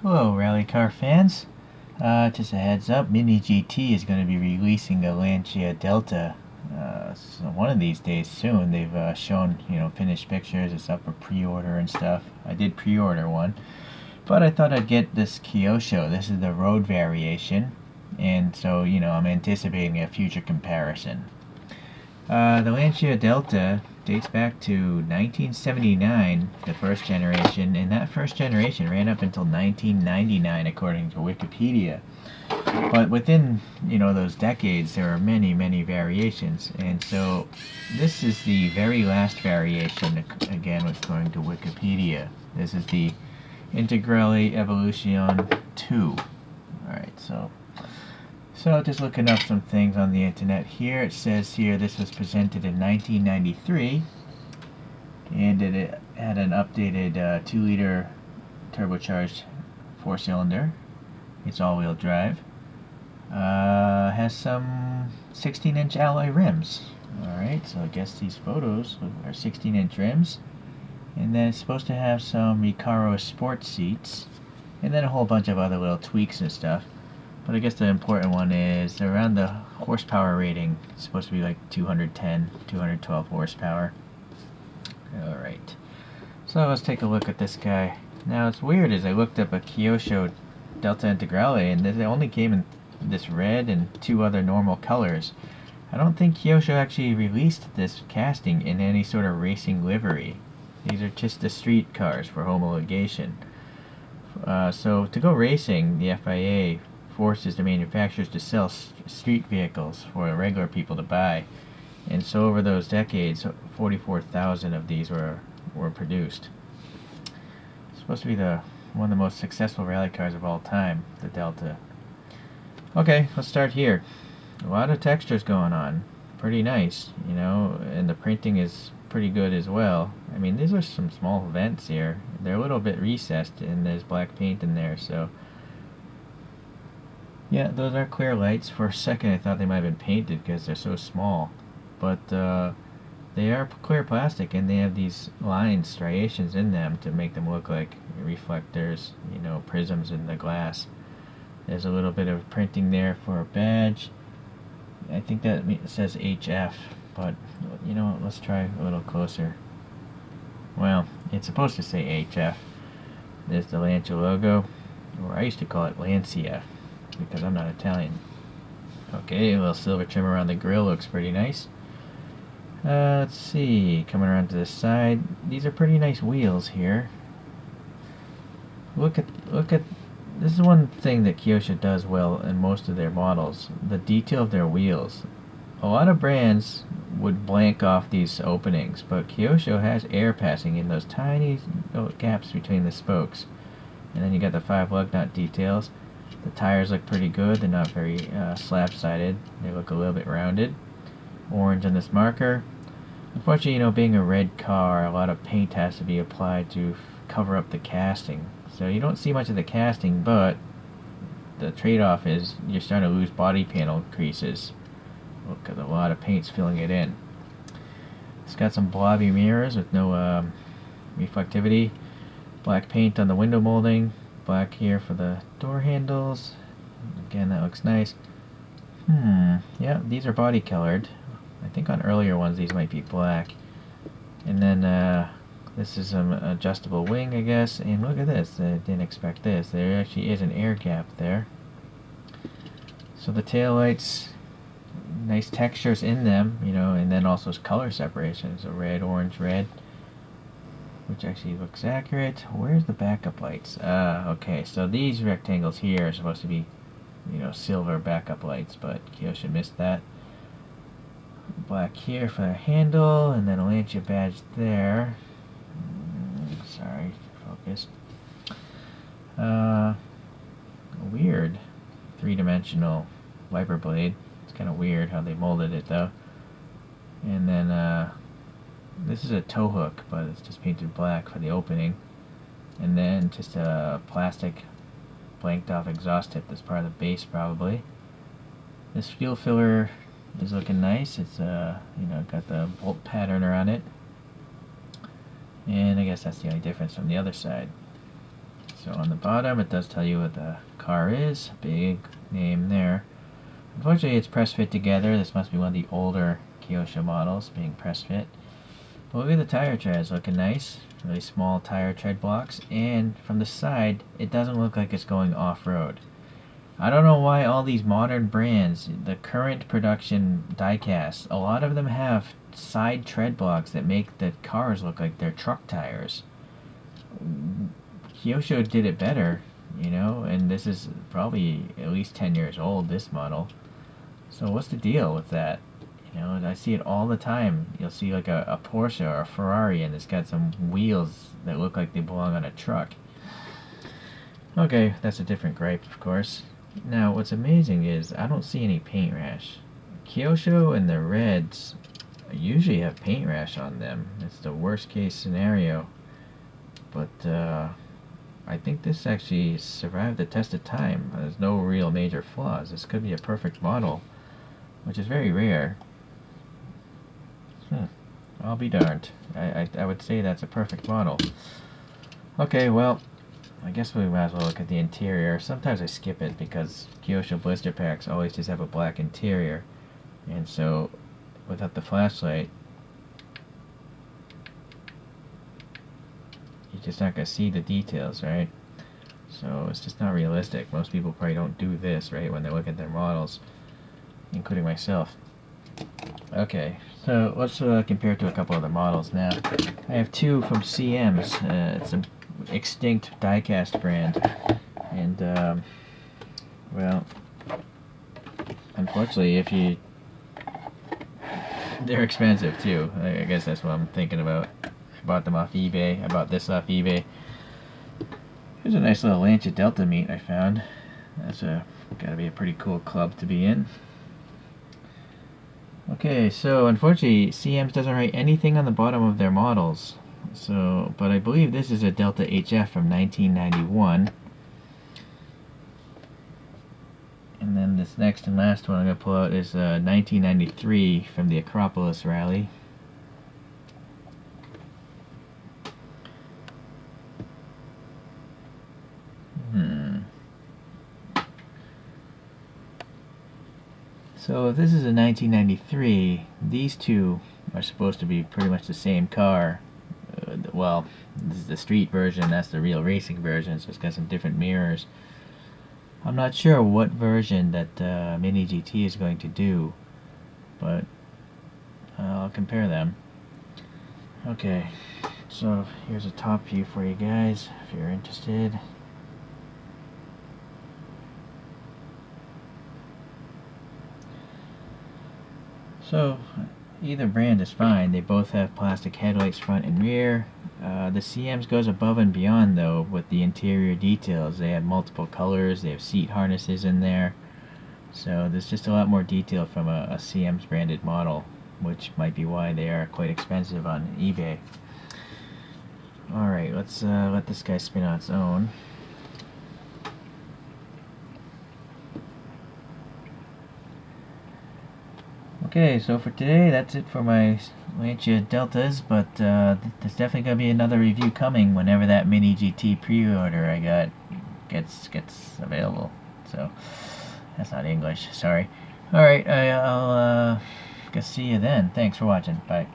Hello, rally car fans. Just a heads up, Mini GT is going to be releasing a Lancia Delta. So one of these days soon. They've shown, finished pictures. It's up for pre-order and stuff. I did pre-order one, but I thought I'd get this Kyosho. This is the road variation, and so I'm anticipating a future comparison. The Lancia Delta dates back to 1979, the first generation, and that first generation ran up until 1999 according to Wikipedia. But within, those decades, there are many, many variations, and so this is the very last variation, again, according to Wikipedia. This is the Integrale Evoluzione 2. Alright, so just looking up some things on the internet here. It says here this was presented in 1993, and it had an updated 2-liter turbocharged 4-cylinder. It's all-wheel drive. Has some 16-inch alloy rims. Alright, so I guess these photos are 16-inch rims. And then it's supposed to have some Recaro sports seats, and then a whole bunch of other little tweaks and stuff. But I guess the important one is around the horsepower rating. It's supposed to be like 210, 212 horsepower. Alright, so let's take a look at this guy. Now it's weird as I looked up a Kyosho Delta Integrale, and they only came in this red and 2 other normal colors. I don't think Kyosho actually released this casting in any sort of racing livery. These are just the street cars for homologation. So to go racing, the FIA forces the manufacturers to sell street vehicles for regular people to buy, and so over those decades 44,000 of these were produced. It's supposed to be one of the most successful rally cars of all time, the Delta. Okay, let's start here. A lot of textures going on, pretty nice, and the printing is pretty good as well. I mean, these are some small vents here. They're a little bit recessed, and there's black paint in there, so yeah, those are clear lights. For a second I thought they might have been painted because they're so small, but they are clear plastic, and they have these lines, striations in them to make them look like reflectors, prisms in the glass. There's a little bit of printing there for a badge. I think that says HF, but let's try a little closer. Well, it's supposed to say HF. There's the Lancia logo, or I used to call it Lancia because I'm not Italian. Okay, a little silver trim around the grille looks pretty nice. Let's see, coming around to the side, these are pretty nice wheels here. Look at this is one thing that Kyosho does well in most of their models, the detail of their wheels. A lot of brands would blank off these openings, but Kyosho has air passing in those tiny gaps between the spokes. And then you got the 5 lug nut details. The tires look pretty good. They're not very slab-sided. They look a little bit rounded. Orange on this marker. Unfortunately, being a red car, a lot of paint has to be applied to cover up the casting. So you don't see much of the casting, but the trade-off is you're starting to lose body panel creases because a lot of paint's filling it in. It's got some blobby mirrors with no reflectivity. Black paint on the window molding. Black here for the door handles. Again, that looks nice. Yeah, these are body colored. I think on earlier ones these might be black. And then this is an adjustable wing, I guess. And look at this. I didn't expect this. There actually is an air gap there. So the tail lights, nice textures in them, and then also color separation. So red, orange, red, which actually looks accurate. Where's the backup lights? Okay, so these rectangles here are supposed to be, silver backup lights, but Kyosho missed that. Black here for the handle, and then a Lancia badge there. Sorry, focus. Weird 3-dimensional wiper blade. It's kind of weird how they molded it though. And then this is a tow hook, but it's just painted black for the opening. And then just a plastic blanked off exhaust tip that's part of the base probably. This fuel filler is looking nice. It's got the bolt pattern around it. And I guess that's the only difference from the other side. So on the bottom it does tell you what the car is. Big name there. Unfortunately it's press fit together. This must be one of the older Kyosho models being press fit. But look at the tire treads, looking nice. Really small tire tread blocks, and from the side it doesn't look like it's going off-road. I don't know why all these modern brands, the current production diecast, a lot of them have side tread blocks that make the cars look like they're truck tires. Kyosho did it better, you know, and this is probably at least 10 years old, this model. So what's the deal with that? You know, I see it all the time. You'll see like a Porsche or a Ferrari and it's got some wheels that look like they belong on a truck. Okay, that's a different gripe, of course. Now, what's amazing is I don't see any paint rash. Kyosho and the Reds usually have paint rash on them. It's the worst case scenario. But I think this actually survived the test of time. There's no real major flaws. This could be a perfect model, which is very rare. I'll be darned. I would say that's a perfect model. Okay, well, I guess we might as well look at the interior. Sometimes I skip it because Kyosho blister packs always just have a black interior. And so, without the flashlight, you're just not going to see the details, right? So it's just not realistic. Most people probably don't do this, right, when they look at their models, including myself. Okay, so let's compare it to a couple other models now. I have two from CM's. It's an extinct diecast brand, and well, unfortunately, they're expensive too. I guess that's what I'm thinking about. I bought them off eBay. I bought this off eBay. Here's a nice little Lancia Delta meet I found. That's gotta be a pretty cool club to be in. Okay, so unfortunately, CM's doesn't write anything on the bottom of their models. So, but I believe this is a Delta HF from 1991. And then this next and last one I'm going to pull out is 1993 from the Acropolis Rally. So if this is a 1993, these two are supposed to be pretty much the same car. Well, this is the street version, that's the real racing version, so it's got some different mirrors. I'm not sure what version that Mini GT is going to do, but I'll compare them. Okay, so here's a top view for you guys, if you're interested. So, either brand is fine. They both have plastic headlights front and rear. The CM's goes above and beyond though with the interior details. They have multiple colors, they have seat harnesses in there. So there's just a lot more detail from a CM's branded model, which might be why they are quite expensive on eBay. Alright, let's let this guy spin on its own. Okay, so for today, that's it for my Lancia Deltas, but there's definitely going to be another review coming whenever that Mini GT pre-order I got gets available. So, that's not English, sorry. Alright, I'll see you then. Thanks for watching. Bye.